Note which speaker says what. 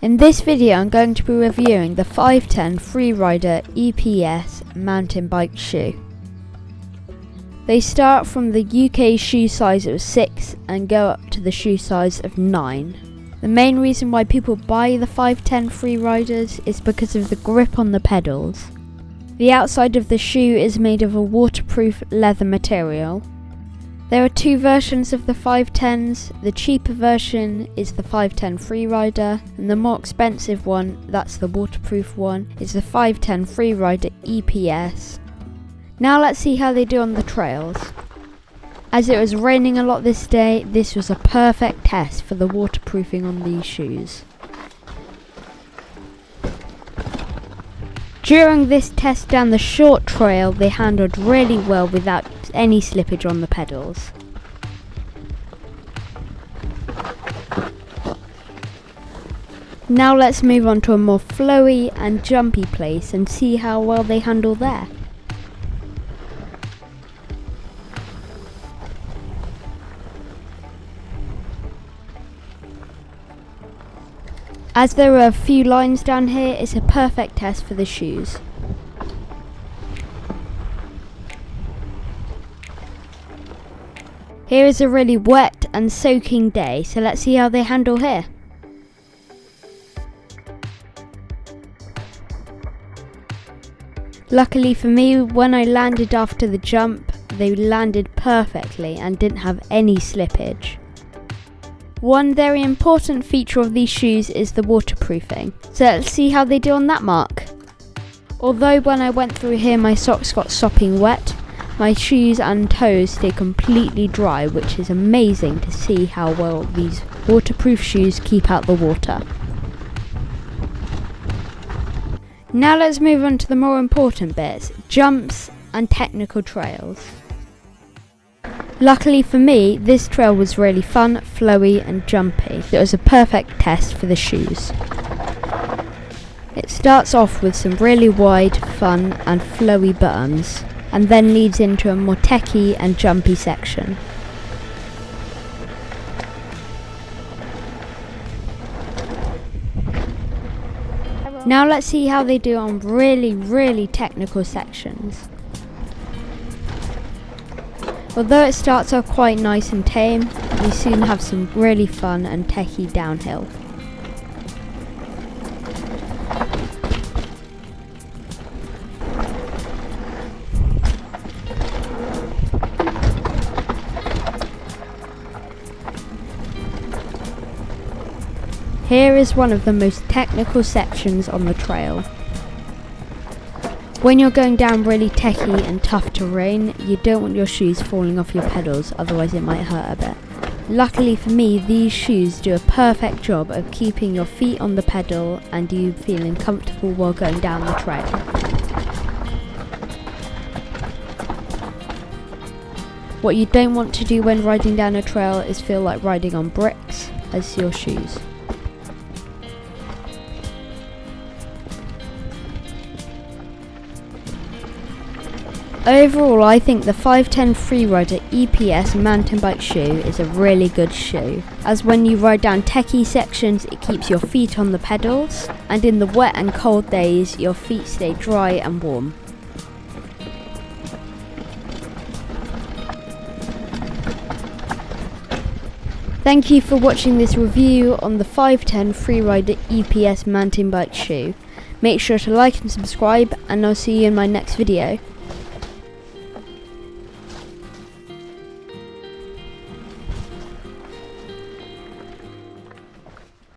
Speaker 1: In this video I'm going to be reviewing the 510 Freerider EPS mountain bike shoe. They start from the UK shoe size of 6 and go up to the shoe size of 9. The main reason why people buy the 510 Freeriders is because of the grip on the pedals. The outside of the shoe is made of a waterproof leather material. There are two versions of the 510s. The cheaper version is the 510 Freerider, and the more expensive one, that's the waterproof one, is the 510 Freerider EPS. Now let's see how they do on the trails. As it was raining a lot this day, this was a perfect test for the waterproofing on these shoes. During this test down the short trail, they handled really well without any slippage on the pedals. Now let's move on to a more flowy and jumpy place and see how well they handle there. As there are a few lines down here, it's a perfect test for the shoes. Here is a really wet and soaking day, so let's see how they handle here. Luckily for me, when I landed after the jump, they landed perfectly and didn't have any slippage. One very important feature of these shoes is the waterproofing, so let's see how they do on that mark. Although when I went through here my socks got sopping wet, my shoes and toes stay completely dry, which is amazing to see how well these waterproof shoes keep out the water. Now let's move on to the more important bits, jumps and technical trails. Luckily for me, this trail was really fun, flowy and jumpy. It was a perfect test for the shoes. It starts off with some really wide, fun and flowy berms, and then leads into a more techie and jumpy section. Now let's see how they do on really technical sections. Although it starts off quite nice and tame, we soon have some really fun and techie downhill. Here is one of the most technical sections on the trail. When you're going down really techie and tough terrain, you don't want your shoes falling off your pedals, otherwise it might hurt a bit. Luckily for me, these shoes do a perfect job of keeping your feet on the pedal and you feeling comfortable while going down the trail. What you don't want to do when riding down a trail is feel like riding on bricks as your shoes. Overall, I think the 510 Freerider EPS mountain bike shoe is a really good shoe, as when you ride down techie sections it keeps your feet on the pedals, and in the wet and cold days your feet stay dry and warm. Thank you for watching this review on the 510 Freerider EPS mountain bike shoe. Make sure to like and subscribe, and I'll see you in my next video.